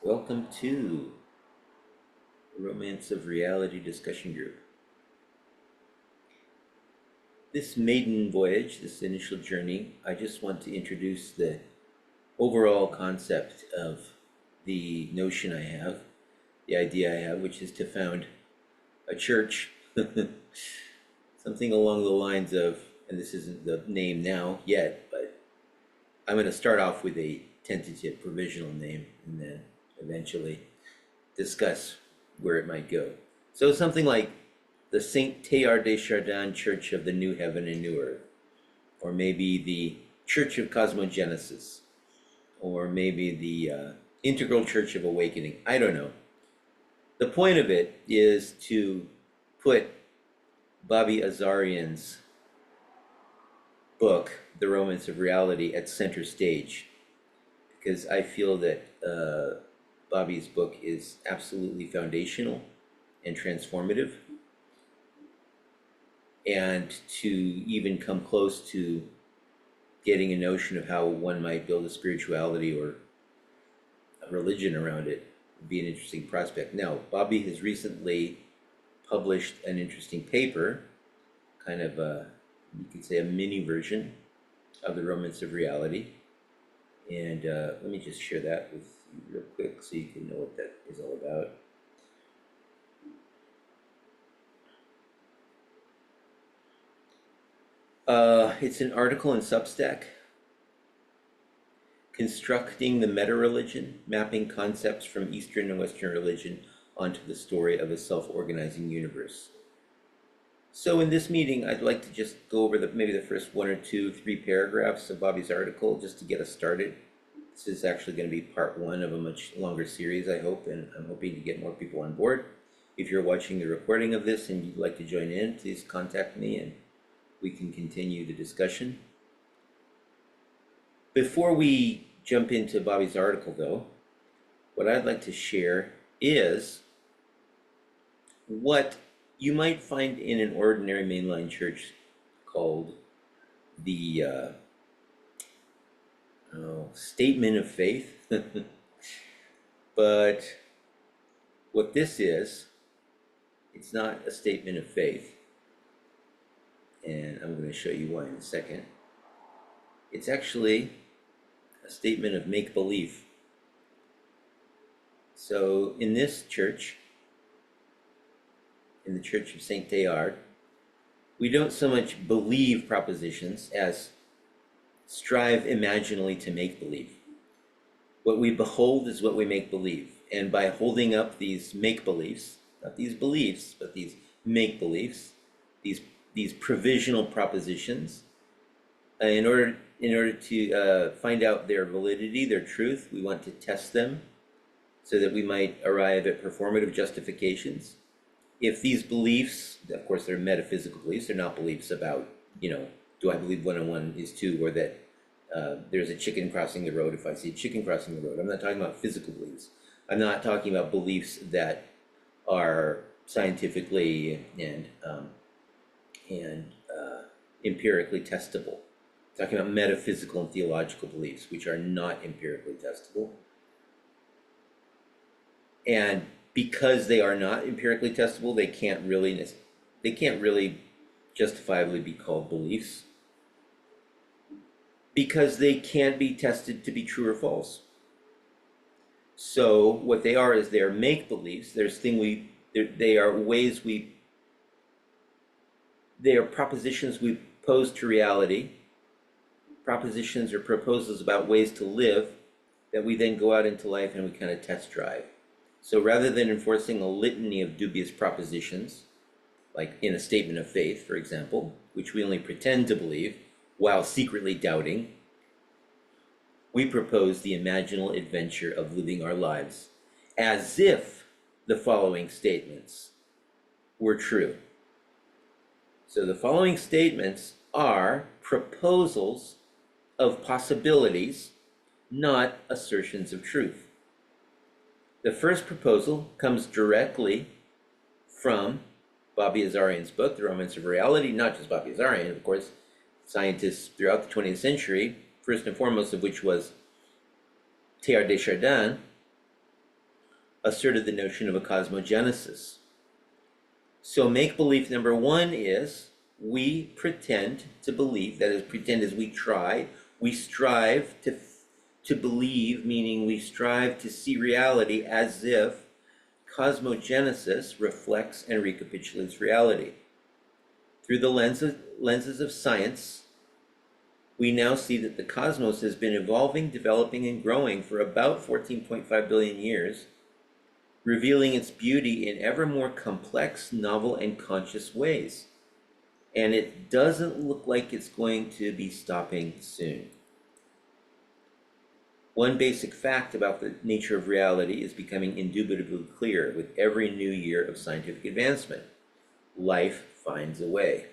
Welcome to the Romance of Reality discussion group. This maiden voyage, this initial journey, I just want to introduce the overall concept of the notion I have, the idea I have, which is to found a church, something along the lines of, and this isn't the name now yet, but I'm going to start off with a tentative provisional name and then eventually discuss where it might go. So something like the Saint Teilhard de Chardin Church of the New Heaven and New Earth, or maybe the Church of Cosmogenesis, or maybe the Integral Church of Awakening. I don't know. The point of it is to put Bobby Azarian's book, The Romance of Reality, at center stage, because I feel that Bobby's book is absolutely foundational and transformative, and to even come close to getting a notion of how one might build a spirituality or a religion around it would be an interesting prospect. Now, Bobby has recently published an interesting paper, kind of you could say a mini version of the Romance of Reality. And let me just share that with you real quick so you can know what that is all about. It's an article in Substack, Constructing the MetaReligion, Mapping Concepts from Eastern and Western Religion onto the Story of a Self-Organizing Universe. So in this meeting, I'd like to just go over maybe the first 1 or 2, 3 paragraphs of Bobby's article just to get us started. This is actually going to be part 1 of a much longer series, I hope, and I'm hoping to get more people on board. If you're watching the recording of this and you'd like to join in, please contact me and we can continue the discussion. Before we jump into Bobby's article, though, what I'd like to share is what you might find in an ordinary mainline church called the Statement of Faith. But what this is, it's not a statement of faith. And I'm going to show you why in a second. It's actually a statement of make-believe. So in this church, in the Church of Saint Teilhard, we don't so much believe propositions as strive imaginally to make believe. What we behold is what we make believe. And by holding up these make-beliefs, not these beliefs, but these make-beliefs, these provisional propositions, in order to find out their validity, their truth, we want to test them so that we might arrive at performative justifications. If these beliefs, of course, they're metaphysical beliefs, they're not beliefs about, do I believe 1 and 1 is 2, or that there's a chicken crossing the road if I see a chicken crossing the road. I'm not talking about physical beliefs. I'm not talking about beliefs that are scientifically and empirically testable. I'm talking about metaphysical and theological beliefs, which are not empirically testable. And because they are not empirically testable, they can't really justifiably be called beliefs, because they can't be tested to be true or false. So what they are is they're make-beliefs. They are propositions we pose to reality, propositions or proposals about ways to live that we then go out into life and we kind of test drive. So rather than enforcing a litany of dubious propositions, like in a statement of faith, for example, which we only pretend to believe while secretly doubting, we propose the imaginal adventure of living our lives as if the following statements were true. So the following statements are proposals of possibilities, not assertions of truth. The first proposal comes directly from Bobby Azarian's book, The Romance of Reality. Not just Bobby Azarian, of course, scientists throughout the 20th century, first and foremost of which was Teilhard de Chardin, asserted the notion of a cosmogenesis. So make-belief number one is we pretend to believe, that is, pretend as we strive to believe, meaning we strive to see reality as if cosmogenesis reflects and recapitulates reality. Through the lenses of science, we now see that the cosmos has been evolving, developing, and growing for about 14.5 billion years, revealing its beauty in ever more complex, novel, and conscious ways. And it doesn't look like it's going to be stopping soon. One basic fact about the nature of reality is becoming indubitably clear with every new year of scientific advancement. Life finds a way.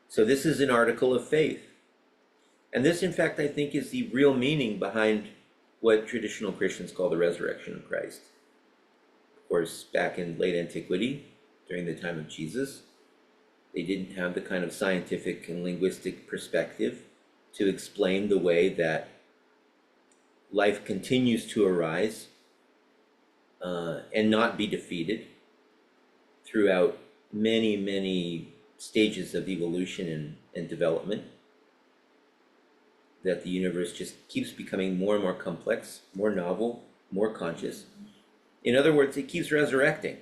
So this is an article of faith. And this, in fact, I think is the real meaning behind what traditional Christians call the resurrection of Christ. Of course, back in late antiquity, during the time of Jesus, they didn't have the kind of scientific and linguistic perspective to explain the way that life continues to arise and not be defeated throughout many, many stages of evolution and development. That the universe just keeps becoming more and more complex, more novel, more conscious. In other words, it keeps resurrecting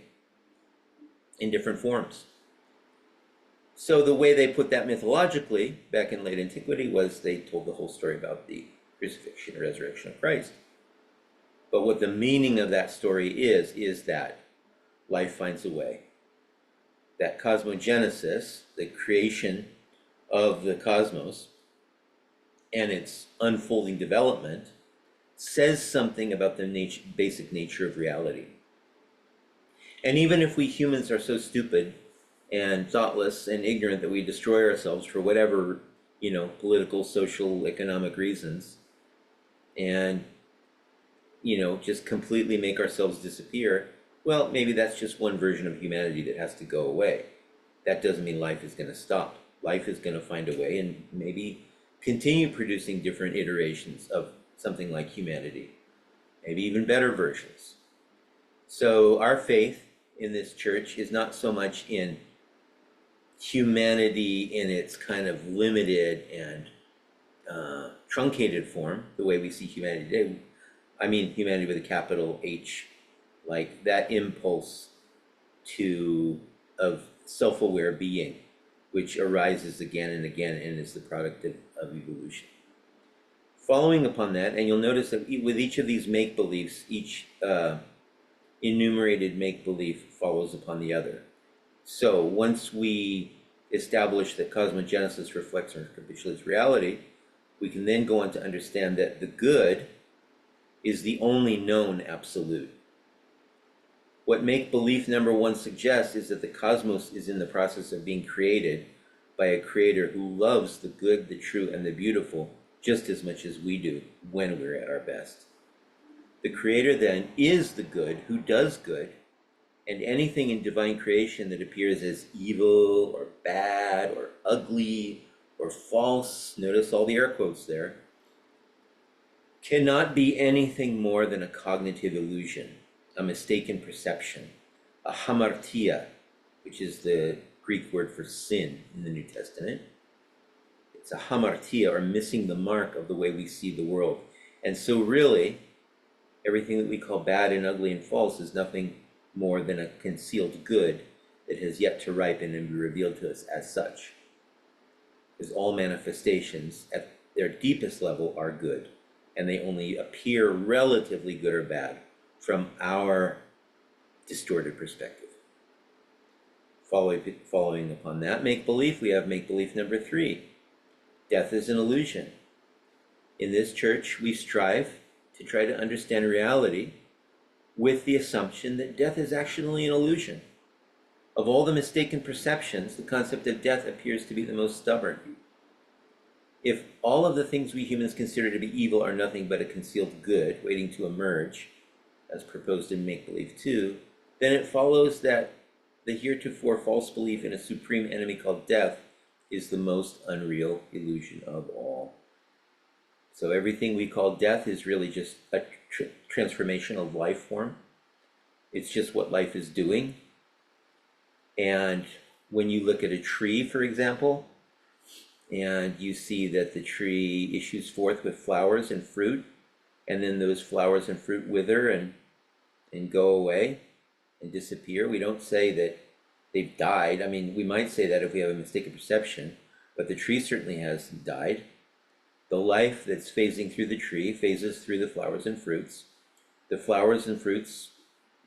in different forms. So the way they put that mythologically back in late antiquity was they told the whole story about the crucifixion and resurrection of Christ. But what the meaning of that story is that life finds a way. That cosmogenesis, the creation of the cosmos and its unfolding development, says something about the basic nature of reality. And even if we humans are so stupid and thoughtless and ignorant that we destroy ourselves for whatever, political, social, economic reasons, and, just completely make ourselves disappear, well, maybe that's just one version of humanity that has to go away. That doesn't mean life is going to stop. Life is going to find a way and maybe continue producing different iterations of something like humanity, maybe even better versions. So our faith in this church is not so much in humanity in its kind of limited and truncated form, the way we see humanity today. I mean humanity with a capital H, like that impulse of self-aware being, which arises again and again and is the product of evolution. Following upon that, and you'll notice that with each of these make-beliefs, each enumerated make-belief follows upon the other. So once we establish that cosmogenesis reflects and recapitulates reality, we can then go on to understand that the good is the only known absolute. What make-belief number one suggests is that the cosmos is in the process of being created by a creator who loves the good, the true, and the beautiful just as much as we do when we're at our best. The creator then is the good who does good, and anything in divine creation that appears as evil or bad or ugly or false, notice all the air quotes there, cannot be anything more than a cognitive illusion, a mistaken perception, a hamartia, which is the Greek word for sin in the New Testament. It's a hamartia, or missing the mark of the way we see the world. And so really, everything that we call bad and ugly and false is nothing more than a concealed good that has yet to ripen and be revealed to us as such. Because all manifestations at their deepest level are good, and they only appear relatively good or bad from our distorted perspective. Following upon that make-belief, we have make-belief number three. Death is an illusion. In this church, we strive to try to understand reality with the assumption that death is actually an illusion. Of all the mistaken perceptions, the concept of death appears to be the most stubborn. If all of the things we humans consider to be evil are nothing but a concealed good waiting to emerge, as proposed in make-believe 2, then it follows that the heretofore false belief in a supreme enemy called death is the most unreal illusion of all. So everything we call death is really just a transformation of life form. It's just what life is doing. And when you look at a tree, for example, and you see that the tree issues forth with flowers and fruit, and then those flowers and fruit wither and go away and disappear, we don't say that they've died. I mean, we might say that if we have a mistaken perception, but the tree certainly has died. The life that's phasing through the tree phases through the flowers and fruits. The flowers and fruits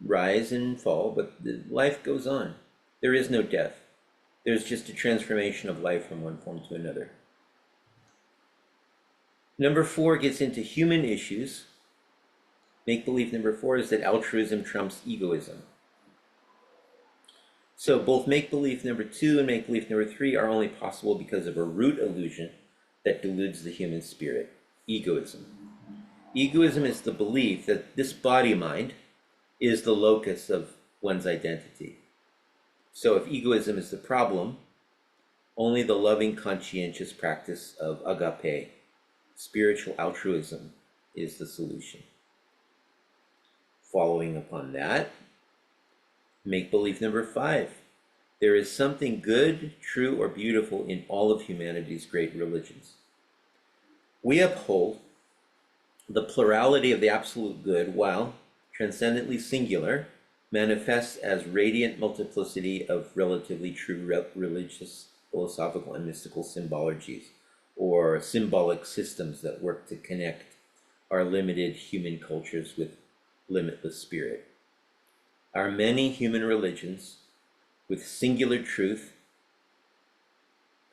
rise and fall, but the life goes on. There is no death. There's just a transformation of life from one form to another. Number 4 gets into human issues. Make-believe number 4 is that altruism trumps egoism. So both make-believe number 2 and make-believe number 3 are only possible because of a root illusion that deludes the human spirit, egoism. Egoism is the belief that this body-mind is the locus of one's identity. So if egoism is the problem, only the loving, conscientious practice of agape, spiritual altruism, is the solution. Following upon that, make-believe number 5. There is something good, true, or beautiful in all of humanity's great religions. We uphold the plurality of the absolute good, while transcendently singular, manifests as radiant multiplicity of relatively true religious, philosophical, and mystical symbologies, or symbolic systems that work to connect our limited human cultures with limitless spirit. Our many human religions with singular truth,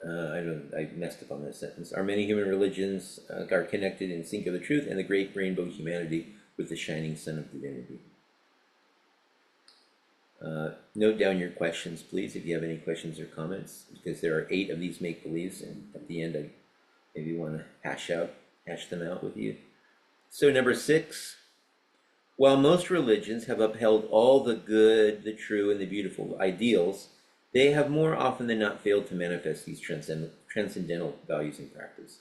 I messed up on this sentence. Our many human religions are connected in singular truth and the great rainbow humanity with the shining sun of divinity. Note down your questions, please, if you have any questions or comments, because there are 8 of these make-believes, and at the end I maybe want to hash them out with you. So number 6, while most religions have upheld all the good, the true, and the beautiful ideals, they have more often than not failed to manifest these transcendental values in practice.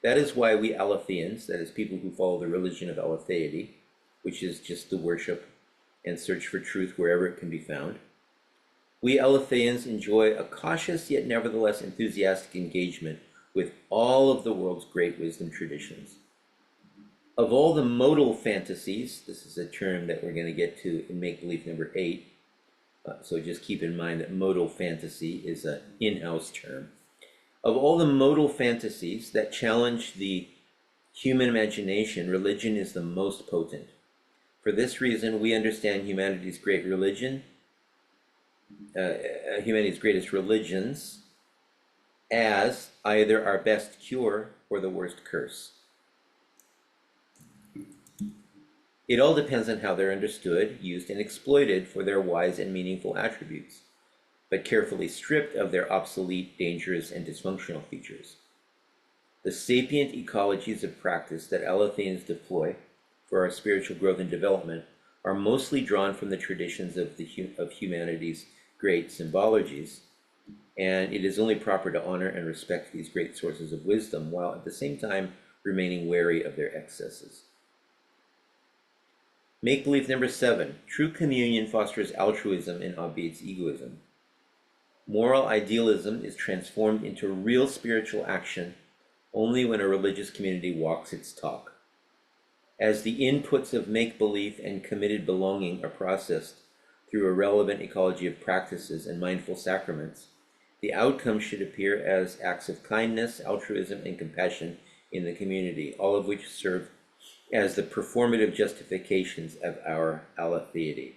That is why we Aletheans, that is people who follow the religion of aletheity, which is just the worship and search for truth wherever it can be found, we Aletheans enjoy a cautious yet nevertheless enthusiastic engagement with all of the world's great wisdom traditions. Of all the modal fantasies, this is a term that we're going to get to in make-believe number 8, so just keep in mind that modal fantasy is an in-house term. Of all the modal fantasies that challenge the human imagination, religion is the most potent. For this reason, we understand humanity's great religion, humanity's greatest religions, as either our best cure or the worst curse. It all depends on how they're understood, used, and exploited for their wise and meaningful attributes, but carefully stripped of their obsolete, dangerous, and dysfunctional features. The sapient ecologies of practice that Aletheans deploy for our spiritual growth and development are mostly drawn from the traditions of humanity's great symbologies, and it is only proper to honor and respect these great sources of wisdom, while at the same time remaining wary of their excesses. Make-believe number 7. True communion fosters altruism and obviates egoism. Moral idealism is transformed into real spiritual action only when a religious community walks its talk. As the inputs of make-believe and committed belonging are processed through a relevant ecology of practices and mindful sacraments, the outcome should appear as acts of kindness, altruism, and compassion in the community, all of which serve as the performative justifications of our aletheity,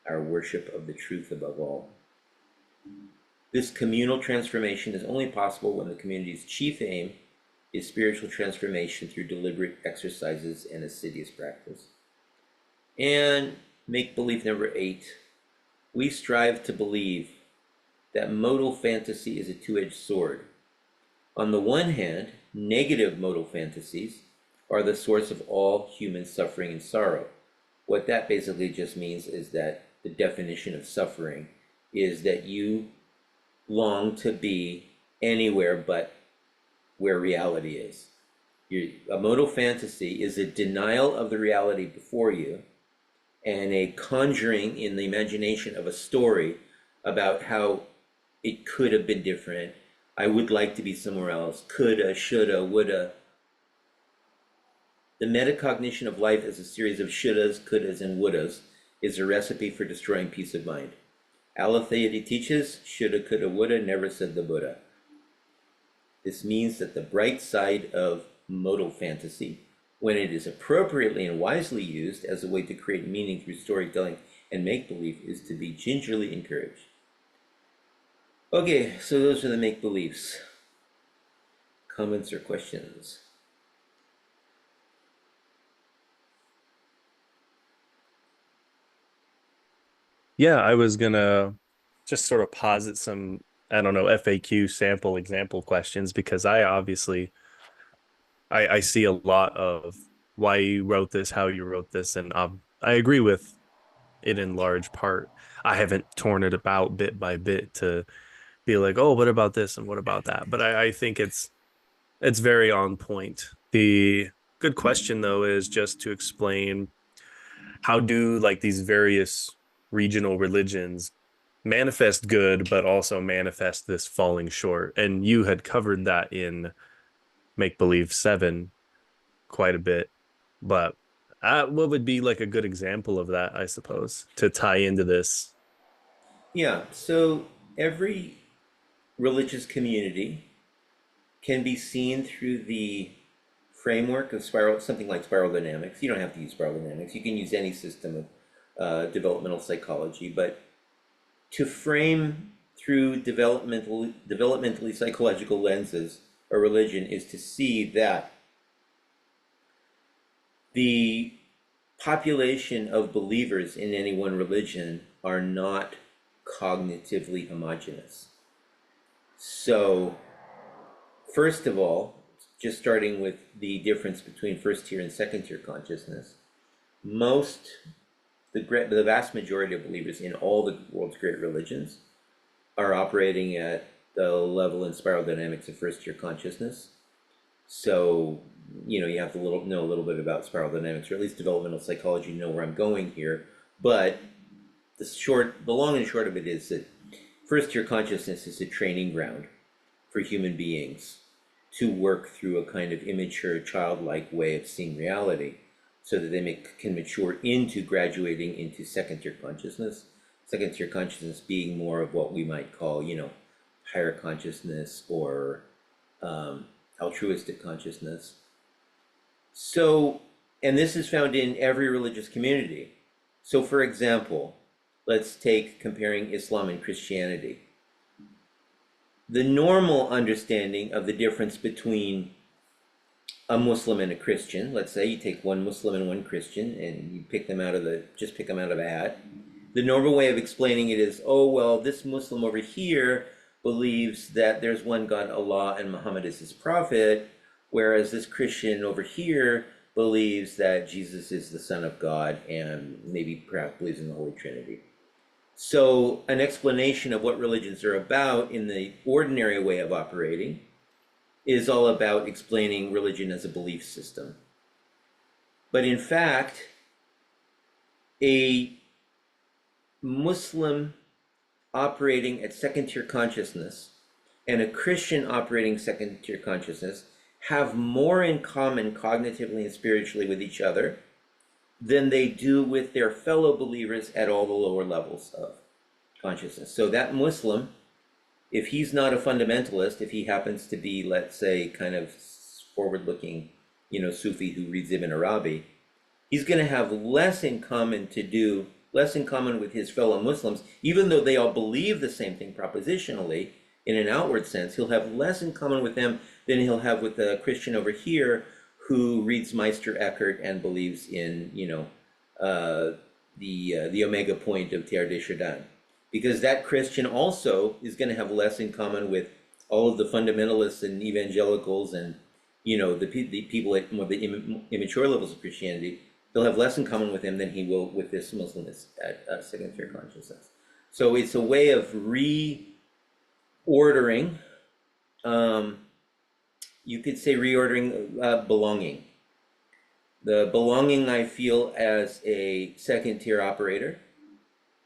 our worship of the truth above all. This communal transformation is only possible when the community's chief aim is spiritual transformation through deliberate exercises and assiduous practice. And make-believe number 8, we strive to believe that modal fantasy is a two-edged sword. On the one hand, negative modal fantasies are the source of all human suffering and sorrow. What that basically just means is that the definition of suffering is that you long to be anywhere but where reality is. A modal fantasy is a denial of the reality before you and a conjuring in the imagination of a story about how it could have been different. I would like to be somewhere else. Coulda, shoulda, woulda. The metacognition of life as a series of shouldas, couldas, and wouldas is a recipe for destroying peace of mind. Aletheia teaches, shoulda, coulda, woulda, never said the Buddha. This means that the bright side of modal fantasy, when it is appropriately and wisely used as a way to create meaning through storytelling and make-believe, is to be gingerly encouraged. Okay, so those are the make-believes. Comments or questions? Yeah, I was gonna just sort of posit some, I don't know, FAQ sample example questions because I see a lot of why you wrote this, how you wrote this, and I agree with it in large part. I haven't torn it about bit by bit to be like, oh, what about this and what about that? But I think it's very on point. The good question though is just to explain how do like these various regional religions manifest good, but also manifest this falling short. And you had covered that in Make Believe 7 quite a bit. But what would be like a good example of that, I suppose, to tie into this? Yeah, so every religious community can be seen through the framework of spiral, something like spiral dynamics. You don't have to use spiral dynamics. You can use any system of developmental psychology, but to frame through developmentally psychological lenses a religion is to see that the population of believers in any one religion are not cognitively homogeneous. So, first of all, just starting with the difference between first tier and second tier consciousness, most, the vast majority of believers in all the world's great religions are operating at the level and spiral dynamics of first tier consciousness. So, you have to know a little bit about spiral dynamics, or at least developmental psychology, know where I'm going here. But the long and short of it is that first tier consciousness is a training ground for human beings to work through a kind of immature, childlike way of seeing reality so that they can mature into graduating into second tier consciousness. Second tier consciousness being more of what we might call, higher consciousness or altruistic consciousness. So, and this is found in every religious community. So, for example, let's take comparing Islam and Christianity. The normal understanding of the difference between a Muslim and a Christian, let's say you take one Muslim and one Christian and you pick them out of a hat. The normal way of explaining it is, oh, well, this Muslim over here believes that there's one God, Allah, and Muhammad is his prophet, whereas this Christian over here believes that Jesus is the Son of God and maybe perhaps believes in the Holy Trinity. So an explanation of what religions are about in the ordinary way of operating is all about explaining religion as a belief system. But in fact, a Muslim operating at second tier consciousness and a Christian operating second tier consciousness have more in common cognitively and spiritually with each other than they do with their fellow believers at all the lower levels of consciousness. So that Muslim, if he's not a fundamentalist, if he happens to be, let's say, kind of forward-looking, Sufi who reads Ibn Arabi, he's going to have less in common with his fellow Muslims, even though they all believe the same thing propositionally in an outward sense. He'll have less in common with them than he'll have with the Christian over here who reads Meister Eckhart and believes in, the omega point of Teilhard de Chardin. Because that Christian also is going to have less in common with all of the fundamentalists and evangelicals and, the people at more the immature levels of Christianity. They'll have less in common with him than he will with this Muslim at second tier consciousness. So it's a way of reordering you could say reordering belonging. The belonging I feel as a second tier operator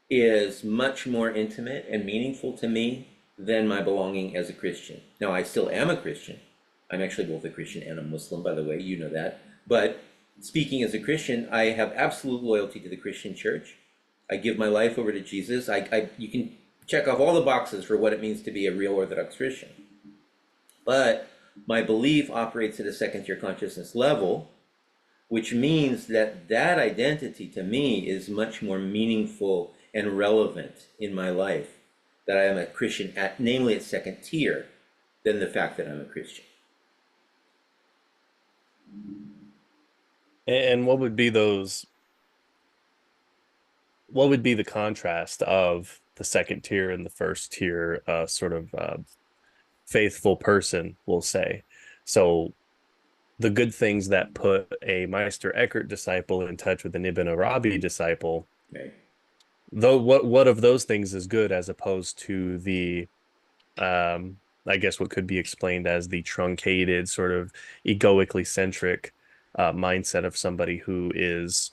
is much more intimate and meaningful to me than my belonging as a Christian. Now, I still am a Christian. I'm actually both a Christian and a Muslim, by the way, you know that. But speaking as a Christian, I have absolute loyalty to the Christian church. I give my life over to Jesus. You can check off all the boxes for what it means to be a real Orthodox Christian. But my belief operates at a second tier consciousness level, which means that that identity to me is much more meaningful and relevant in my life, that I am a Christian at, namely at second tier, than the fact that I'm a Christian. And what would be those, what would be the contrast of the second tier and the first tier sort of faithful person, we'll say? So the good things that put a Meister Eckhart disciple in touch with an Ibn Arabi disciple, Right? though what of those things is good as opposed to the I guess what could be explained as the truncated sort of egoically centric mindset of somebody who is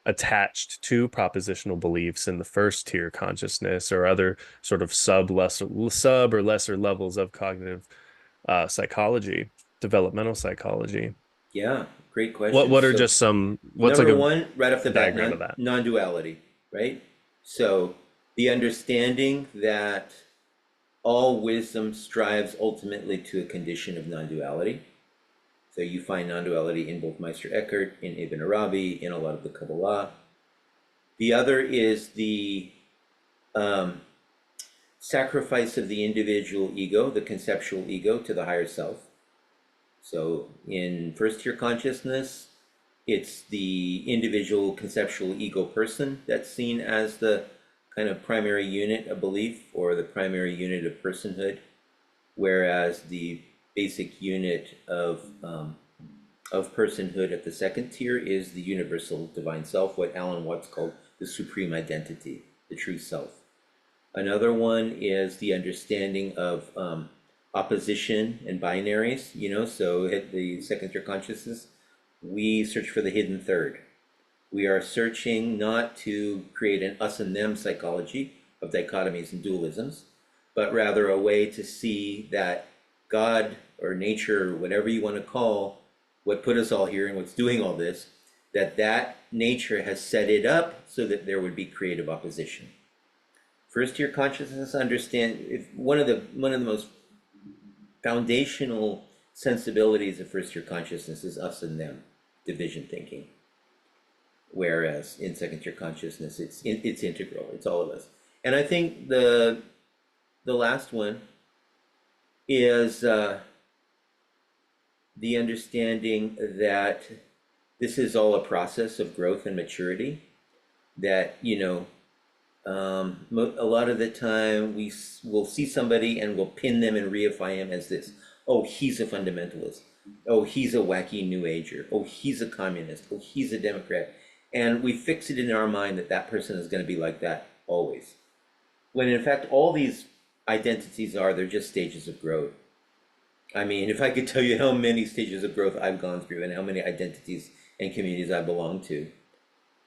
attached to propositional beliefs in the first tier consciousness or other sort of sub or lesser levels of cognitive psychology, developmental psychology. Yeah, great What question. what are So, just some, what's like number a one, right off the bat, diagram of that? non-duality, right? So, the understanding that all wisdom strives ultimately to a condition of non-duality. So you find non-duality in both Meister Eckhart, in Ibn Arabi, in a lot of the Kabbalah. The other is the um, sacrifice of the individual ego, the conceptual ego, to the higher self. So in first tier consciousness, it's the individual conceptual ego person that's seen as the kind of primary unit of belief or the primary unit of personhood, whereas the basic unit of personhood at the second tier is the universal divine self, what Alan Watts called the supreme identity, the true self. Another one is the understanding of opposition and binaries, so at the second tier consciousness, we search for the hidden third. We are searching not to create an us and them psychology of dichotomies and dualisms, but rather a way to see that God or nature, or whatever you want to call what put us all here and what's doing all this, that nature has set it up so that there would be creative opposition. First tier consciousness understand if one of the most foundational sensibilities of first tier consciousness is us and them, division thinking. Whereas in second tier consciousness, it's integral. It's all of us. And I think the last one is the understanding that this is all a process of growth and maturity. That a lot of the time we will see somebody and we'll pin them and reify him as this. Oh, he's a fundamentalist. Oh, he's a wacky new ager. Oh, he's a communist. Oh, he's a Democrat. And we fix it in our mind that that person is going to be like that always. When in fact, all these identities they're just stages of growth. I mean, if I could tell you how many stages of growth I've gone through and how many identities and communities I belong to.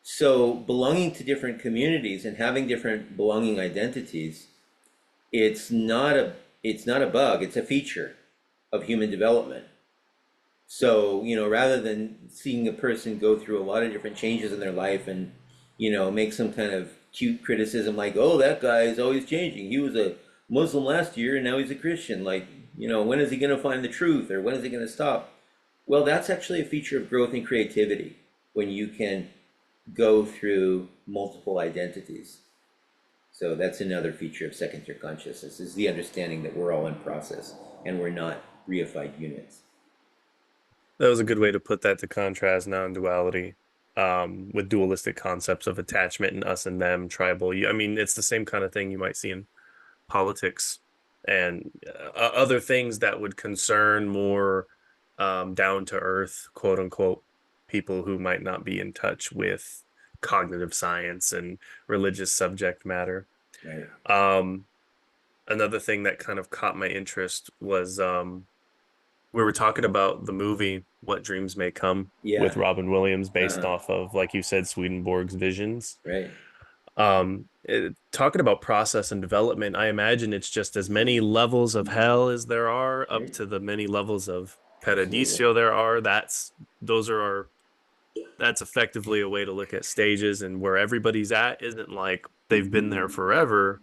So belonging to different communities and having different belonging identities, it's not a bug, it's a feature of human development. So, rather than seeing a person go through a lot of different changes in their life and, make some kind of cute criticism like, oh, that guy is always changing. He was a Muslim last year and now he's a Christian. Like, when is he going to find the truth or when is he going to stop? Well, that's actually a feature of growth and creativity when you can go through multiple identities. So that's another feature of second tier consciousness, is the understanding that we're all in process and we're not reified units. That was a good way to put that, to contrast non-duality with dualistic concepts of attachment and us and them, tribal. I mean, it's the same kind of thing you might see in politics and other things that would concern more down to earth, quote unquote, people who might not be in touch with cognitive science and religious subject matter. Right. Um, Another thing that kind of caught my interest was we were talking about the movie What Dreams May Come Yeah. with Robin Williams, based Uh-huh. off of, like you said, Swedenborg's visions. Right. Talking about process and development, I imagine it's just as many levels of hell as there are, up Right. to the many levels of Absolutely. paradiso there are. Those are our that's effectively a way to look at stages, and where everybody's at isn't like they've been there forever.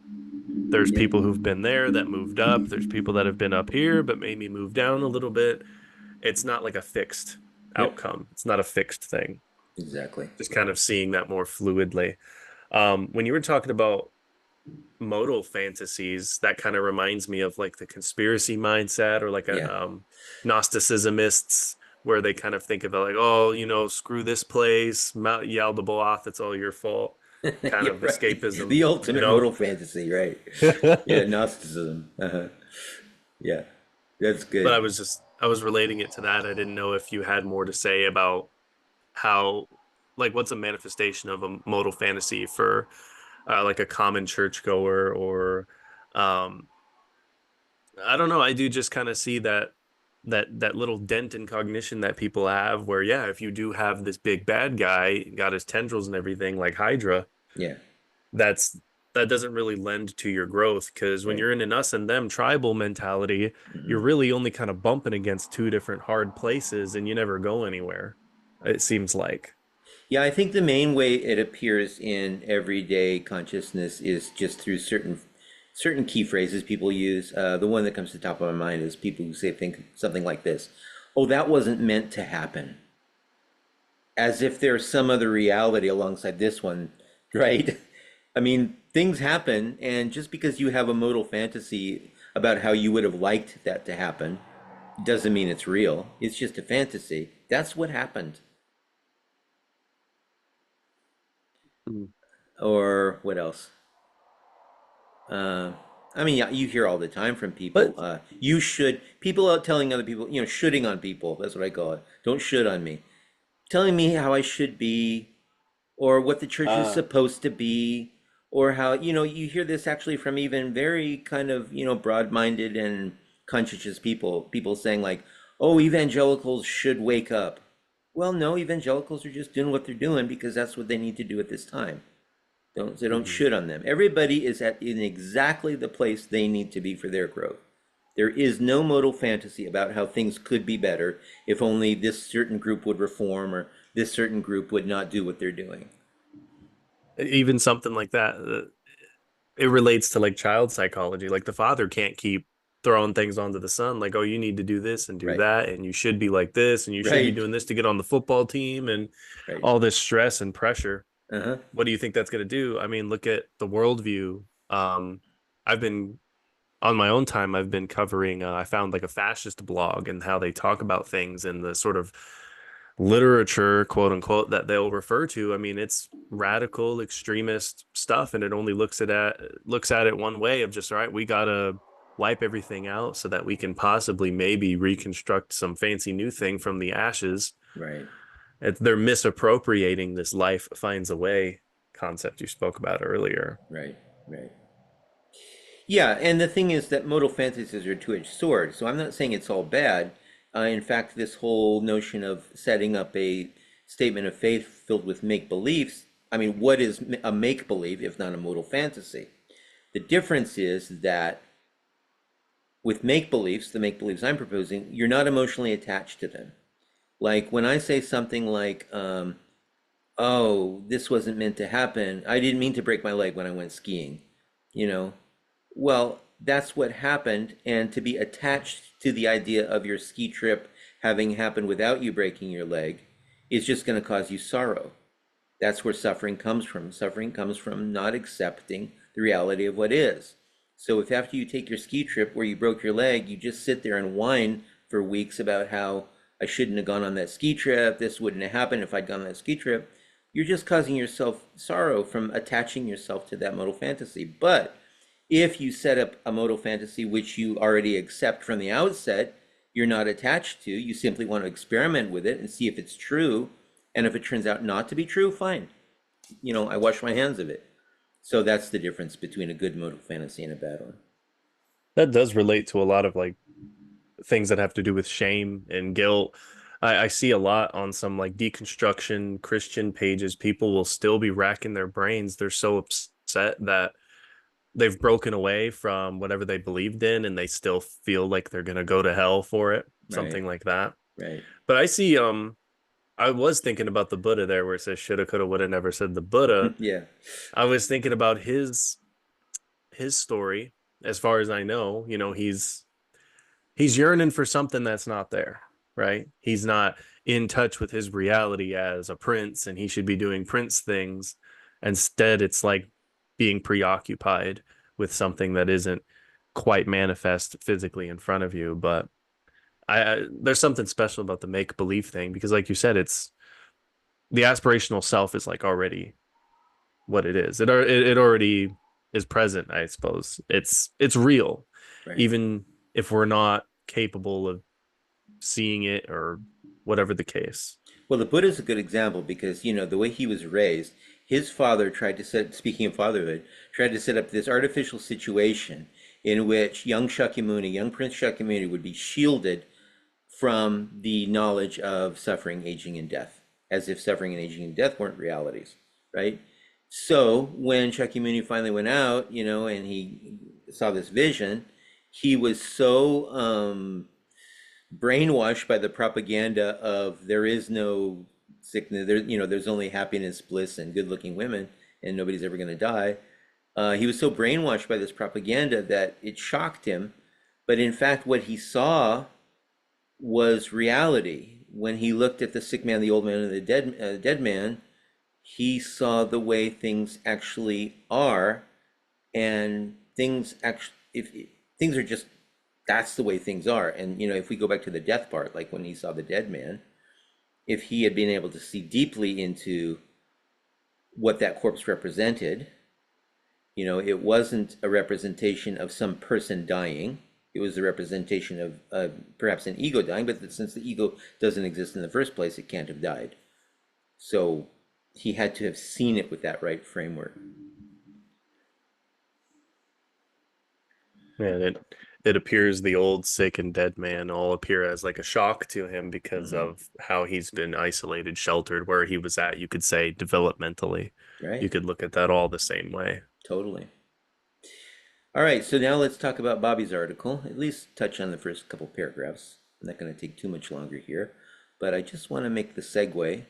There's Yeah. people who've been there that moved up. There's people that have been up here but maybe moved down a little bit. It's not like a fixed Yep. outcome. It's not a fixed thing. Exactly. Just kind of seeing that more fluidly. When you were talking about modal fantasies, that kind of reminds me of like the conspiracy mindset, or like a Yeah. Gnosticimists, where they kind of think of it like, oh, screw this place, Mount Yaldabaoth, it's all your fault, kind Yeah, of right. escapism. The ultimate No. modal fantasy, right? Yeah, Gnosticism. Uh-huh. Yeah, that's But good. I was relating it to that. I didn't know if you had more to say about how, like, what's a manifestation of a modal fantasy for like a common churchgoer, or um I don't know. I do just kind of see that little dent in cognition that people have, where yeah, if you do have this big bad guy, got his tendrils and everything like Hydra, Yeah, that's that doesn't really lend to your growth, because when right. you're in an us and them tribal mentality, you're Hmm. really only kind of bumping against two different hard places and you never go anywhere. It seems like. Yeah, I think the main way it appears in everyday consciousness is just through certain key phrases people use. The one that comes to the top of my mind is people who say think something like this: "Oh, that wasn't meant to happen," as if there's some other reality alongside this one, right? I mean, things happen, and just because you have a modal fantasy about how you would have liked that to happen doesn't mean it's real. It's just a fantasy. That's what happened. Mm. Or what else? Uh, I mean, yeah, you hear all the time from people. But You should. People are telling other people, shooting on people. That's what I call it. Don't shoot on me. Telling me how I should be, or what the church is uh supposed to be, or how, you hear this actually from even very kind of, broad-minded and conscientious people. People saying like, "Oh, evangelicals should wake up." Well, no, evangelicals are just doing what they're doing because that's what they need to do at this time. Don't mhm. shit on them. Everybody is in exactly the place they need to be for their growth. There is no modal fantasy about how things could be better if only this certain group would reform or this certain group would not do what they're doing. Even something like that, it relates to like child psychology. Like the father can't keep throwing things onto the son, like, oh, you need to do this and do Right. that, and you should be like this, and you should be Right. doing this to get on the football team, and Right. all this stress and pressure. Uh-huh. What do you think that's going to do? I mean, look at the worldview. I've been on my own time, I've been covering, I found like a fascist blog and how they talk about things and the sort of literature, quote unquote, that they'll refer to. I mean, it's radical extremist stuff, and it only looks at it one way of just, all right, we gotta wipe everything out so that we can possibly maybe reconstruct some fancy new thing from the ashes. Right. They're misappropriating this life finds a way concept you spoke about earlier. Right. Right. Yeah, and the thing is that modal fantasies are a two-edged sword. So I'm not saying it's all bad. In fact, this whole notion of setting up a statement of faith filled with make-beliefs, I mean, what is a make-believe if not a modal fantasy? The difference is that with make-beliefs, the make-believes I'm proposing, you're not emotionally attached to them. Like when I say something like, "Oh, this wasn't meant to happen. I didn't mean to break my leg when I went skiing," you know, well, that's what happened, and to be attached to the idea of your ski trip having happened without you breaking your leg is just going to cause you sorrow. That's where suffering comes from. Suffering comes from not accepting the reality of what is. So if after you take your ski trip where you broke your leg, you just sit there and whine for weeks about how I shouldn't have gone on that ski trip, this wouldn't have happened if I'd gone on that ski trip, you're just causing yourself sorrow from attaching yourself to that modal fantasy. But if you set up a modal fantasy which you already accept from the outset, you're not attached to, you simply want to experiment with it and see if it's true. And if it turns out not to be true, fine. I wash my hands of it. So that's the difference between a good modal fantasy and a bad one. That does relate to a lot of like things that have to do with shame and guilt. I see a lot on some like deconstruction Christian pages. People will still be racking their brains. They're so upset that they've broken away from whatever they believed in and they still feel like they're going to go to hell for it, Right, something like that. right. But I see I was thinking about the Buddha there where it says shoulda coulda woulda never said the Buddha. Yeah, I was thinking about his story. As far as I know, he's yearning for something that's not there, right? He's not in touch with his reality as a prince and he should be doing prince things. Instead, it's like being preoccupied with something that isn't quite manifest physically in front of you. But I there's something special about the make believe thing because, like you said, it's the aspirational self is like already what it is. It already is present, I suppose. It's real, right. even if we're not capable of seeing it or whatever the case. Well, the Buddha's a good example because, the way he was raised, his father tried to speaking of fatherhood, tried to set up this artificial situation in which young Shakyamuni, young Prince Shakyamuni, would be shielded from the knowledge of suffering, aging, and death, as if suffering and aging and death weren't realities, right? So when Shakyamuni finally went out, and he saw this vision, he was so brainwashed by the propaganda of there is no sickness, there's only happiness, bliss, and good-looking women, and nobody's ever going to die. He was so brainwashed by this propaganda that it shocked him. But in fact, what he saw was reality. When he looked at the sick man, the old man, and the dead man, he saw the way things actually are, and things actually, if things are just, that's the way things are. And if we go back to the death part, like when he saw the dead man, if he had been able to see deeply into what that corpse represented, it wasn't a representation of some person dying. It was a representation of perhaps an ego dying, but since the ego doesn't exist in the first place, it can't have died. So he had to have seen it with that right framework. And it appears the old sick and dead man all appear as like a shock to him because Hmm. of how he's been isolated, sheltered, where he was at, you could say developmentally. You Right? could look at that all the same way. Totally. All right, so now let's talk about Bobby's article, at least touch on the first couple paragraphs. I'm not going to take too much longer here, but I just want to make the segue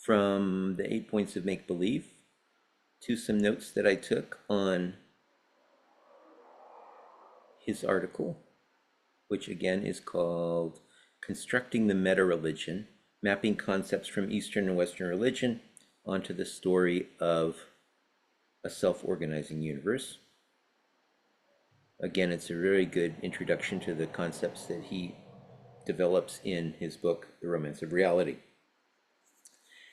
from the 8 points of make believe to some notes that I took on his article, which again is called Constructing the Meta-Religion, Mapping Concepts from Eastern and Western Religion onto the Story of a Self-Organizing Universe. Again, it's a very good introduction to the concepts that he develops in his book, The Romance of Reality.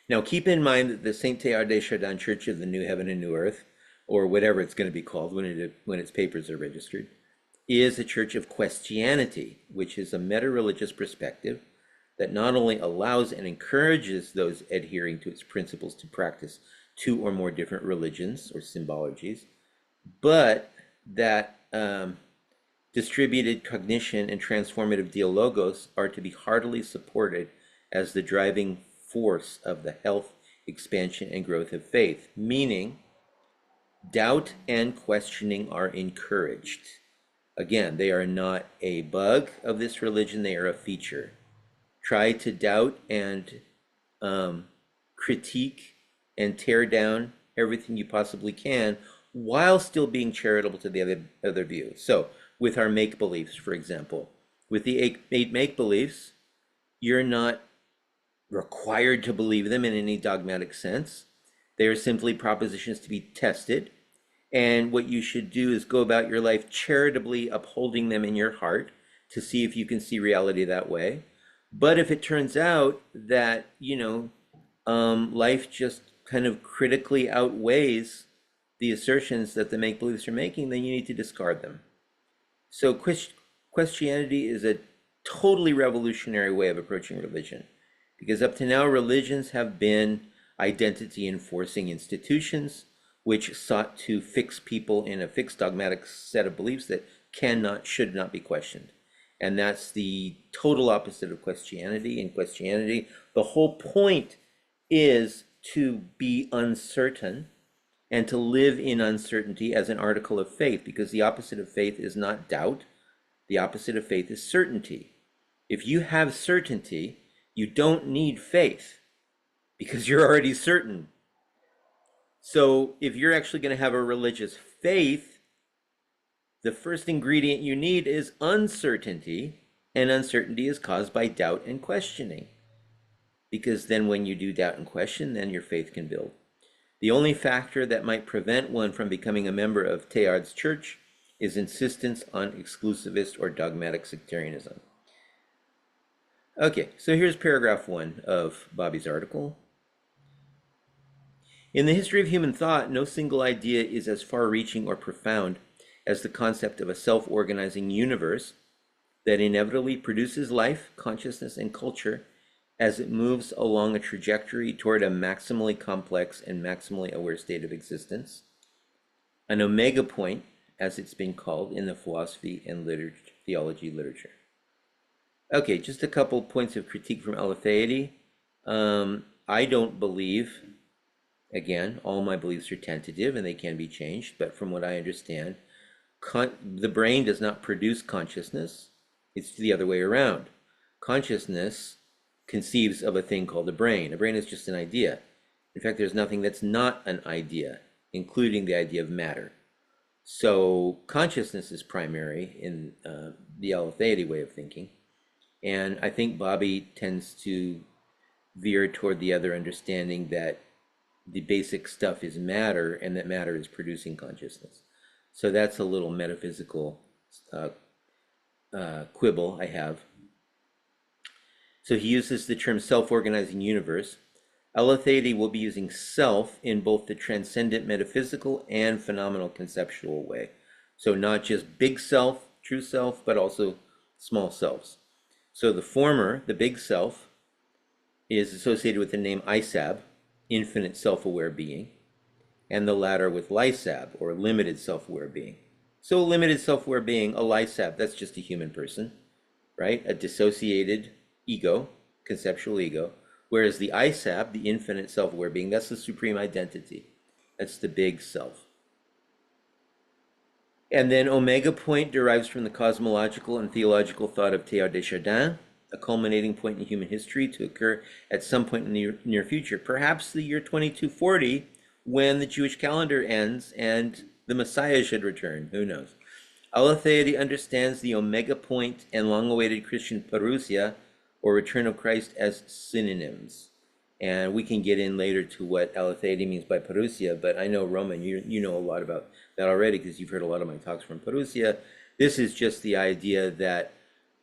Now, keep in mind that the Saint Teilhard de Chardin Church of the New Heaven and New Earth, or whatever it's going to be called when its papers are registered, is a church of Questianity, which is a meta-religious perspective that not only allows and encourages those adhering to its principles to practice two or more different religions or symbologies, but that distributed cognition and transformative dialogos are to be heartily supported as the driving force of the health, expansion, and growth of faith, meaning doubt and questioning are encouraged. Again, they are not a bug of this religion, they are a feature. Try to doubt and critique and tear down everything you possibly can while still being charitable to the other view. So, with our make beliefs, for example, with the eight make beliefs, you're not required to believe them in any dogmatic sense. They are simply propositions to be tested. And what you should do is go about your life charitably upholding them in your heart to see if you can see reality that way. But if it turns out that, life just kind of critically outweighs the assertions that the make beliefs are making, then you need to discard them. So Christianity is a totally revolutionary way of approaching religion, because up to now religions have been identity enforcing institutions which sought to fix people in a fixed dogmatic set of beliefs that should not be questioned. And that's the total opposite of Christianity. In Christianity, the whole point is to be uncertain and to live in uncertainty as an article of faith, because the opposite of faith is not doubt. The opposite of faith is certainty. If you have certainty, you don't need faith because you're already certain. So if you're actually going to have a religious faith, the first ingredient you need is uncertainty, and uncertainty is caused by doubt and questioning. Because then when you do doubt and question, then your faith can build. The only factor that might prevent one from becoming a member of Teilhard's church is insistence on exclusivist or dogmatic sectarianism. Okay, so here's paragraph 1 of Bobby's article. In the history of human thought, no single idea is as far-reaching or profound as the concept of a self-organizing universe that inevitably produces life, consciousness, and culture as it moves along a trajectory toward a maximally complex and maximally aware state of existence. An omega point, as it's been called in the philosophy and theology literature. Okay, just a couple points of critique from Aletheity. I don't believe, again, all my beliefs are tentative and they can be changed, but from what I understand, the brain does not produce consciousness. It's the other way around. Consciousness conceives of a thing called a brain. A brain is just an idea. In fact, there's nothing that's not an idea, including the idea of matter. So consciousness is primary in the Aletheity way of thinking. And I think Bobby tends to veer toward the other understanding that the basic stuff is matter and that matter is producing consciousness. So that's a little metaphysical quibble I have. So he uses the term self-organizing universe. Aletheity will be using self in both the transcendent metaphysical and phenomenal conceptual way. So not just big self, true self, but also small selves. So the former, the big self, is associated with the name Isab, infinite self-aware being, and the latter with Lysab, or limited self-aware being. So a limited self-aware being, a Lysab, that's just a human person, right? A dissociated ego, conceptual ego, whereas the Isab, the infinite self-aware being, that's the supreme identity. That's the big self. And then omega point derives from the cosmological and theological thought of Teilhard de Chardin, a culminating point in human history to occur at some point in the near future, perhaps the year 2240, when the Jewish calendar ends and the Messiah should return. Who knows? Aletheity understands the omega point and long-awaited Christian parousia, or return of Christ, as synonyms. And we can get in later to what Aletheity means by parousia, but I know, Roman, you know a lot about that already because you've heard a lot of my talks from parousia. This is just the idea that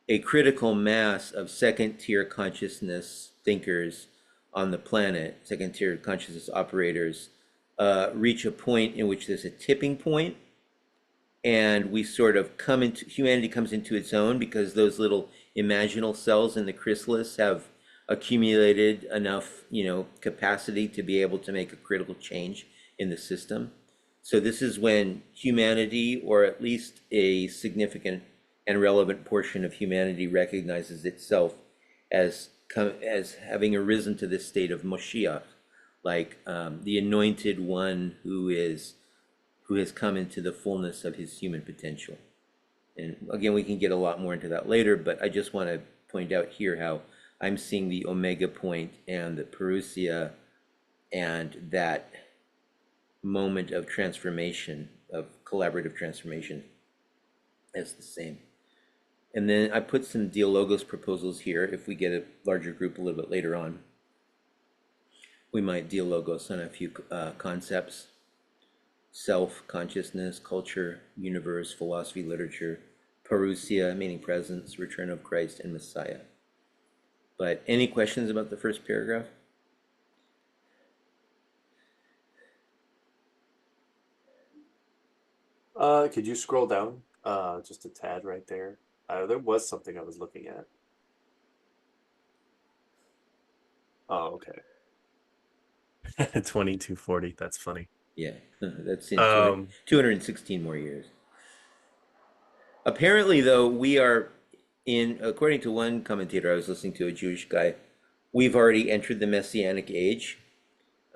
a critical mass of second-tier consciousness thinkers on the planet, second-tier consciousness operators, reach a point in which there's a tipping point, and we sort of humanity comes into its own because those little imaginal cells in the chrysalis have accumulated enough, capacity to be able to make a critical change in the system. So this is when humanity, or at least a significant and relevant portion of humanity, recognizes itself as having arisen to this state of Moshiach, like the anointed one who has come into the fullness of his human potential. And again, we can get a lot more into that later, but I just want to point out here how I'm seeing the omega point and the parousia and that moment of transformation, of collaborative transformation, as the same. And then I put some dialogos proposals here. If we get a larger group a little bit later on, we might dialogos on a few concepts: self, consciousness, culture, universe, philosophy, literature, parousia, meaning presence, return of Christ, and Messiah. But any questions about the first paragraph? Could you scroll down just a tad right there? There was something I was looking at. Oh, okay. 2240. That's funny. Yeah, that's in Um, 216 more years. Apparently, though, we are according to one commentator I was listening to, a Jewish guy, we've already entered the Messianic age.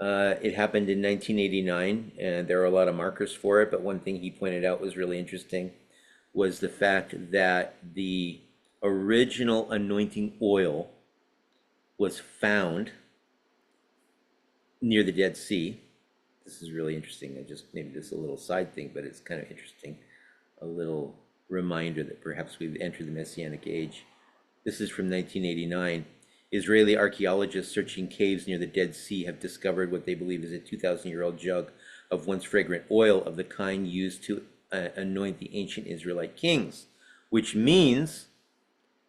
It happened in 1989, and there are a lot of markers for it. But one thing he pointed out was really interesting was the fact that the original anointing oil was found near the Dead Sea. This is really interesting. I just maybe this is a little side thing, but it's kind of interesting. A little reminder that perhaps we've entered the Messianic age. This is from 1989. Israeli archaeologists searching caves near the Dead Sea have discovered what they believe is a 2,000-year-old jug of once fragrant oil of the kind used to anoint the ancient Israelite kings, which means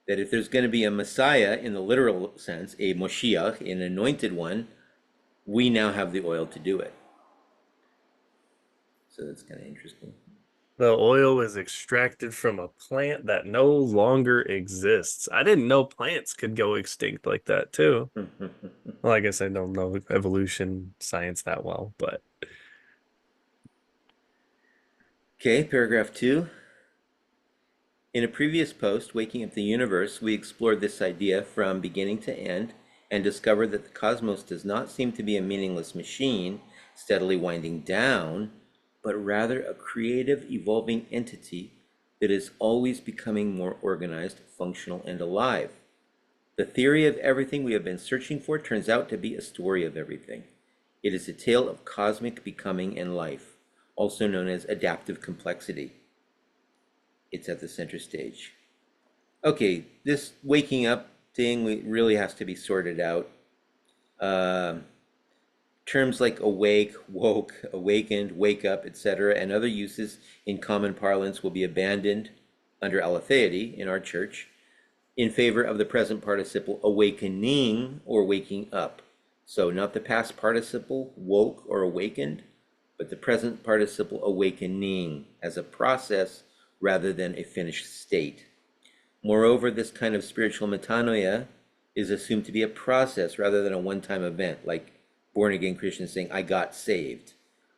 that if there's going to be a Messiah in the literal sense, a Moshiach, an anointed one, we now have the oil to do it. So that's kind of interesting. The oil is extracted from a plant that no longer exists. I didn't know plants could go extinct like that too. Well, I guess I don't know evolution science that well, but Okay, paragraph 2. In a previous post, Waking Up the Universe, we explored this idea from beginning to end and discovered that the cosmos does not seem to be a meaningless machine steadily winding down, but rather a creative, evolving entity that is always becoming more organized, functional, and alive. The theory of everything we have been searching for turns out to be a story of everything. It is a tale of cosmic becoming and life, also known as adaptive complexity. It's at the center stage. Okay, this waking up thing really has to be sorted out. Terms like awake, woke, awakened, wake up, etc., and other uses in common parlance will be abandoned under aletheity in our church in favor of the present participle awakening or waking up. So not the past participle woke or awakened, but the present participle awakening as a process rather than a finished state. Moreover, this kind of spiritual metanoia is assumed to be a process rather than a one-time event, like born-again Christians saying, I got saved.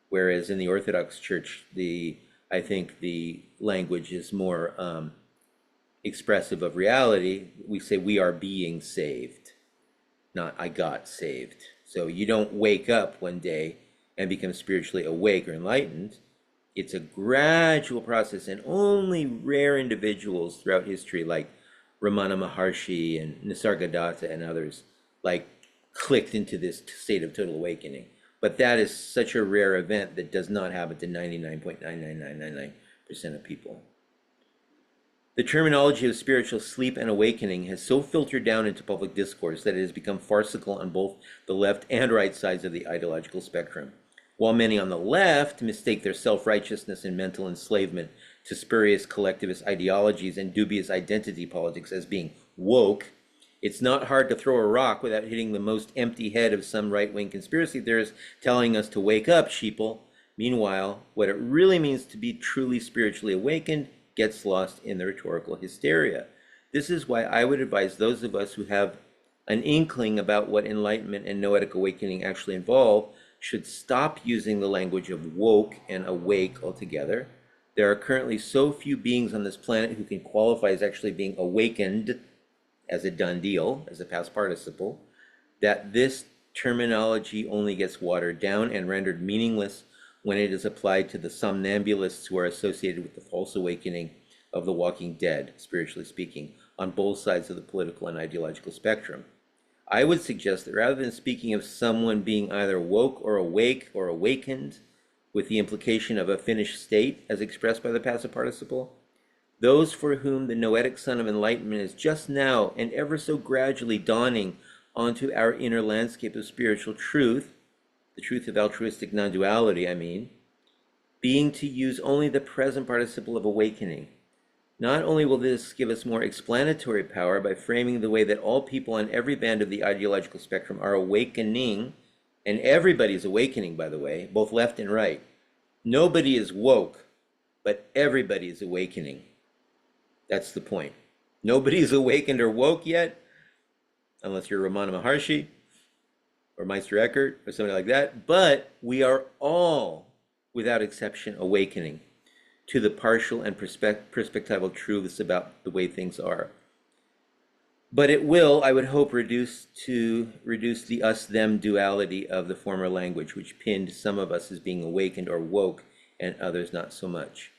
Whereas in the Orthodox Church, I think the language is more expressive of reality. We say we are being saved, not I got saved. So you don't wake up one day and become spiritually awake or enlightened. It's a gradual process, and only rare individuals throughout history, like Ramana Maharshi and Nisargadatta and others, like clicked into this state of total awakening. But that is such a rare event that does not happen to 99.99999% of people. The terminology of spiritual sleep and awakening has so filtered down into public discourse that it has become farcical on both the left and right sides of the ideological spectrum. While many on the left mistake their self-righteousness and mental enslavement to spurious collectivist ideologies and dubious identity politics as being woke, it's not hard to throw a rock without hitting the most empty head of some right-wing conspiracy theorist telling us to wake up, sheeple. Meanwhile, what it really means to be truly spiritually awakened gets lost in the rhetorical hysteria. This is why I would advise those of us who have an inkling about what enlightenment and noetic awakening actually involve should stop using the language of woke and awake altogether. There are currently so few beings on this planet who can qualify as actually being awakened as a done deal, as a past participle, that this terminology only gets watered down and rendered meaningless when it is applied to the somnambulists who are associated with the false awakening of the walking dead, spiritually speaking, on both sides of the political and ideological spectrum. I would suggest that rather than speaking of someone being either woke or awake or awakened, with the implication of a finished state as expressed by the passive participle, those for whom the noetic sun of enlightenment is just now and ever so gradually dawning onto our inner landscape of spiritual truth, the truth of altruistic non-duality, being to use only the present participle of awakening. Not only will this give us more explanatory power by framing the way that all people on every band of the ideological spectrum are awakening, and everybody's awakening, by the way, both left and right. Nobody is woke, but everybody is awakening. That's the point. Nobody's awakened or woke yet, unless you're Ramana Maharshi or Meister Eckhart or somebody like that, but we are all, without exception, awakening to the partial and perspectival truths about the way things are. But it will, I would hope, reduce the us-them duality of the former language, which pinned some of us as being awakened or woke, and others not so much.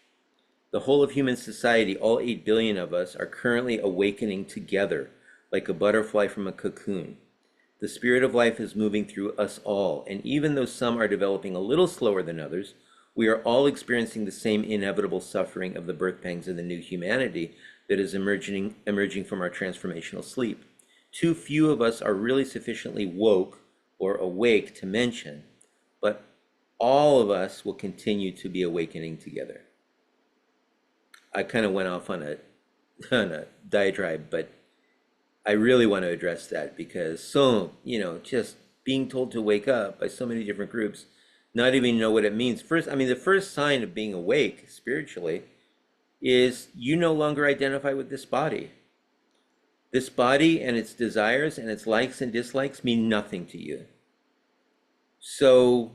The whole of human society, all 8 billion of us, are currently awakening together, like a butterfly from a cocoon. The spirit of life is moving through us all, and even though some are developing a little slower than others, we are all experiencing the same inevitable suffering of the birth pangs of the new humanity that is emerging from our transformational sleep. Too few of us are really sufficiently woke or awake to mention, but all of us will continue to be awakening together. I kind of went off on a on a diatribe, but I really want to address that because just being told to wake up by so many different groups, not even know what it means. First, I mean, the first sign of being awake spiritually is you no longer identify with this body. This body and its desires and its likes and dislikes mean nothing to you. So,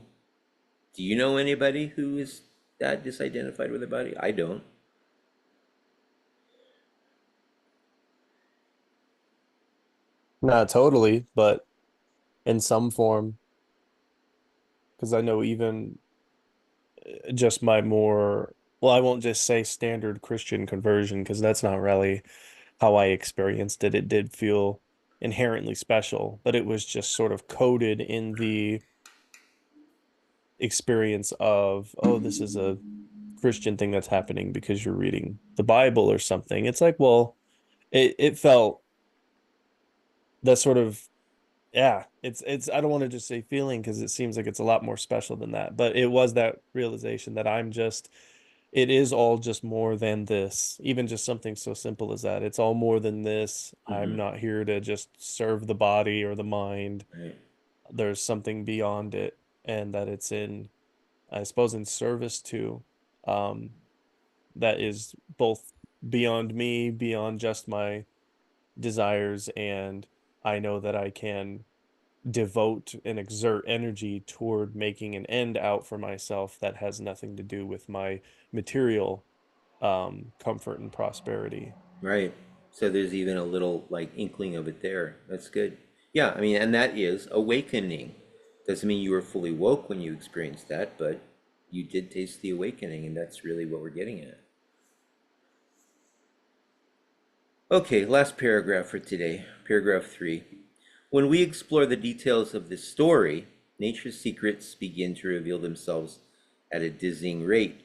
do you know anybody who is that disidentified with their body? I don't. Not totally, but in some form, because I know even just my more, well, I won't just say standard Christian conversion because that's not really how I experienced it. It did feel inherently special, but it was just sort of coded in the experience of, oh, this is a Christian thing that's happening because you're reading the Bible or something. It's like, well, it felt that sort of, yeah, it's I don't want to just say feeling because it seems like it's a lot more special than that, but it was that realization that it is all just more than this, even just something so simple as that. It's all more than this. I'm Mm-hmm. not here to just serve the body or the mind. Right. There's something beyond it, and that it's in, I suppose, in service to, um, that is both beyond me, beyond just my desires, and I know that I can devote and exert energy toward making an end out for myself that has nothing to do with my material comfort and prosperity. Right. So there's even a little like inkling of it there. That's good. Yeah, I mean, and that is awakening. Doesn't mean you were fully woke when you experienced that, but you did taste the awakening, and that's really what we're getting at. Okay, last paragraph for today, paragraph 3. When we explore the details of this story, nature's secrets begin to reveal themselves at a dizzying rate.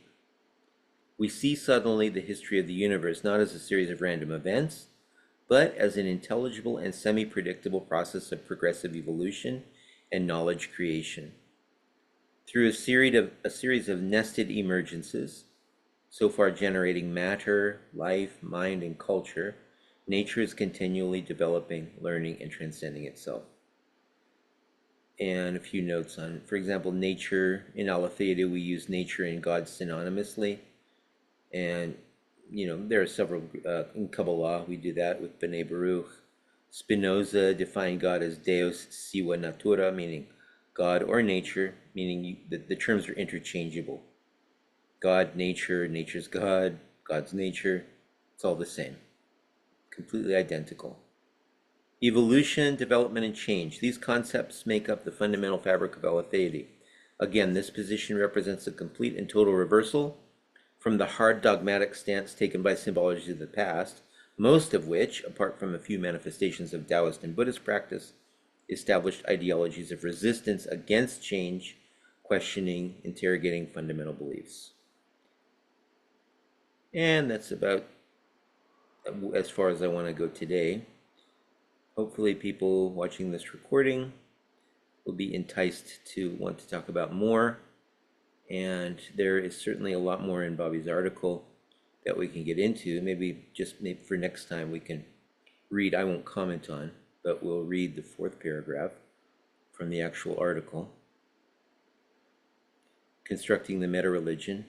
We see suddenly the history of the universe not as a series of random events, but as an intelligible and semi-predictable process of progressive evolution and knowledge creation. Through a series of nested emergences, so far generating matter, life, mind, and culture, nature is continually developing, learning, and transcending itself. And a few notes on, for example, nature. In Aletheia, we use nature and God synonymously. And, there are several, in Kabbalah, we do that with B'nai Baruch. Spinoza defined God as Deus siva natura, meaning God or nature, meaning the terms are interchangeable. God, nature, nature's God, God's nature, it's all the same, completely identical. Evolution, development, and change. These concepts make up the fundamental fabric of Aletheia. Again, this position represents a complete and total reversal from the hard dogmatic stance taken by symbology of the past, most of which, apart from a few manifestations of Taoist and Buddhist practice, established ideologies of resistance against change, questioning, interrogating fundamental beliefs. And that's about as far as I want to go today. Hopefully people watching this recording will be enticed to want to talk about more. And there is certainly a lot more in Bobby's article that we can get into. Maybe for next time we can read, I won't comment on, but we'll read the 4th paragraph from the actual article. Constructing the MetaReligion,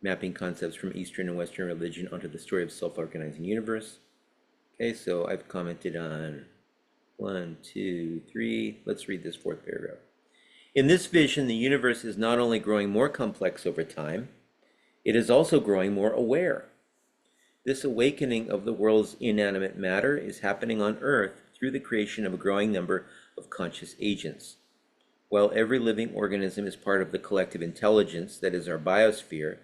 mapping concepts from Eastern and Western religion onto the story of self-organizing universe. Okay, so I've commented on 1, 2, 3. Let's read this 4th paragraph. In this vision, the universe is not only growing more complex over time, it is also growing more aware. This awakening of the world's inanimate matter is happening on Earth through the creation of a growing number of conscious agents. While every living organism is part of the collective intelligence that is our biosphere,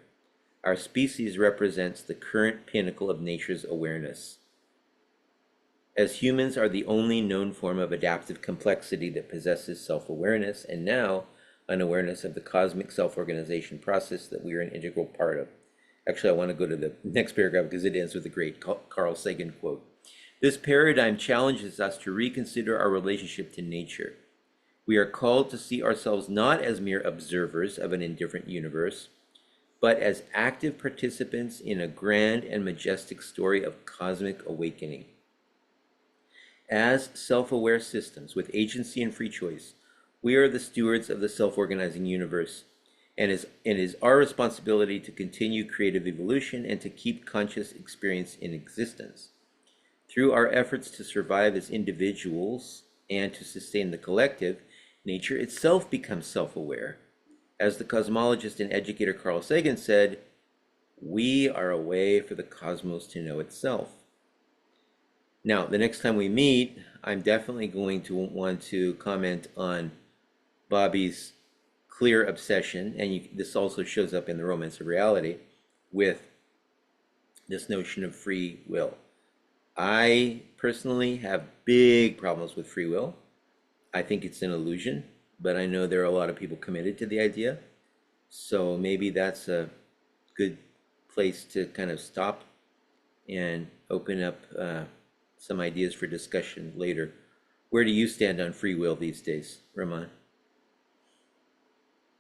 our species represents the current pinnacle of nature's awareness. As humans are the only known form of adaptive complexity that possesses self-awareness, and now an awareness of the cosmic self-organization process that we are an integral part of. Actually, I want to go to the next paragraph because it ends with a great Carl Sagan quote. This paradigm challenges us to reconsider our relationship to nature. We are called to see ourselves not as mere observers of an indifferent universe, but as active participants in a grand and majestic story of cosmic awakening. As self-aware systems with agency and free choice, we are the stewards of the self-organizing universe, and it is our responsibility to continue creative evolution and to keep conscious experience in existence. Through our efforts to survive as individuals and to sustain the collective, nature itself becomes self-aware. As the cosmologist and educator Carl Sagan said, we are a way for the cosmos to know itself. Now, the next time we meet, I'm definitely going to want to comment on Bobby's clear obsession, and this also shows up in the Romance of Reality, with this notion of free will. I personally have big problems with free will. I think it's an illusion, but I know there are a lot of people committed to the idea. So maybe that's a good place to kind of stop and open up some ideas for discussion later. Where do you stand on free will these days, Ramon?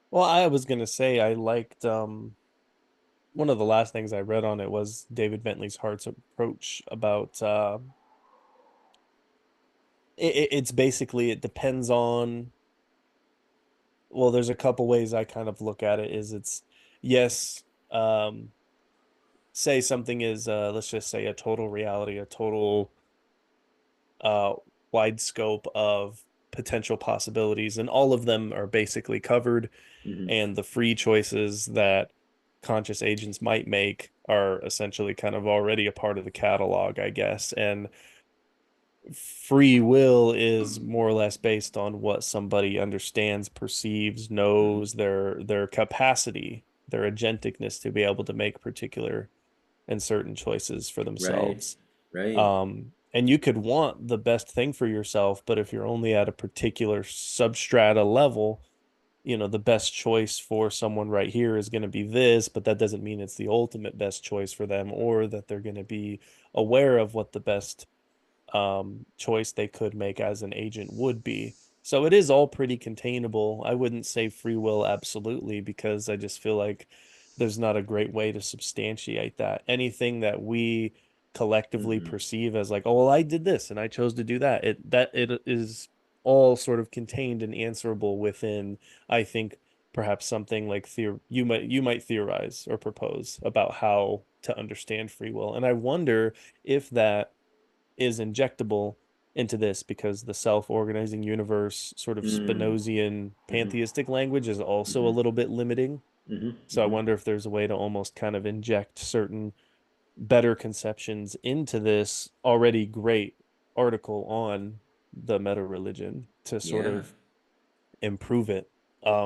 Well, I was gonna say I liked one of the last things I read on it was David Bentley's Hart's approach about it's basically it depends on, well, there's a couple ways I kind of look at it is it's yes, um say something is let's just say a total reality, a total uh wide scope of potential possibilities, and all of them are basically covered, Mm-hmm. and the free choices that conscious agents might make are essentially kind of already a part of the catalog, I guess. And free will is more or less based on what somebody understands, perceives, Mm-hmm. knows, their capacity, their agenticness to be able to make particular and certain choices for Right, themselves. right. And you could want the best thing for yourself, but if you're only at a particular substrata level, the best choice for someone right here is going to be this, but that doesn't mean it's the ultimate best choice for them, or that they're going to be aware of what the best choice they could make as an agent would be. So it is all pretty containable. I wouldn't say free will absolutely, because I just feel like there's not a great way to substantiate that. Anything that we collectively Mm-hmm. perceive as like, oh, well, I did this and I chose to do that. It is all sort of contained and answerable within, I think, perhaps something like you might theorize or propose about how to understand free will. And I wonder if that is injectable into this, because the self-organizing universe sort of Mm-hmm. Spinozian Mm-hmm. pantheistic language is also a Mm-hmm. little bit limiting. So I Mm-hmm. wonder if there's a way to almost kind of inject certain better conceptions into this already great article on the meta religion to sort Yeah. of improve it.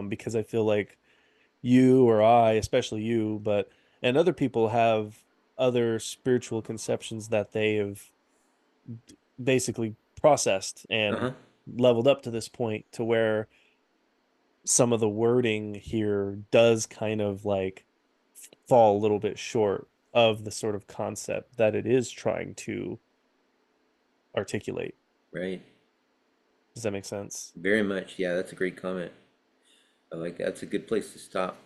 Because I feel like you or I, especially you, but and other people have other spiritual conceptions that they have basically processed and Uh-huh. leveled up to this point to where some of the wording here does kind of like fall a little bit short of the sort of concept that it is trying to articulate. Right. Does that make sense? Very much. Yeah, that's a great comment. I like that. That's a good place to stop.